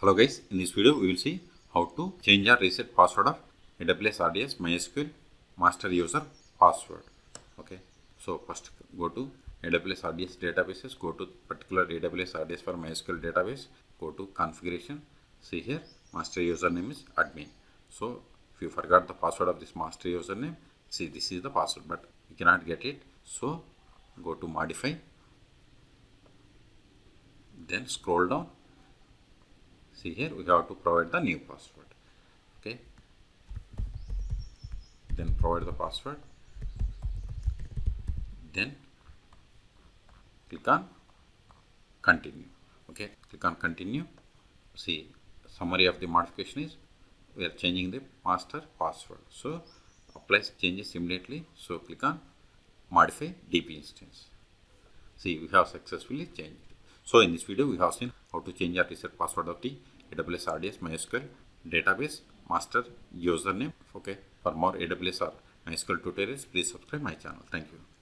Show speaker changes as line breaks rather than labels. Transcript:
Hello guys, in this video we will see how to change or reset password of AWS RDS MySQL master user password. Okay, so first go to AWS RDS databases, go to particular AWS RDS for MySQL database, go to configuration, see here master username is admin. So if you forgot the password of this master username, see this is the password but you cannot get it, so go to modify, then scroll down. See here we have to provide the new password. Okay, then provide the password, then click on continue. Okay, click on continue. See, summary of the modification is we are changing the master password, so apply changes immediately. So click on modify DB instance. See, we have successfully changed. So in this video we have seen how to change or reset password of the AWS RDS MySQL database master username. Okay, for more AWS or MySQL tutorials, please subscribe my channel. Thank you.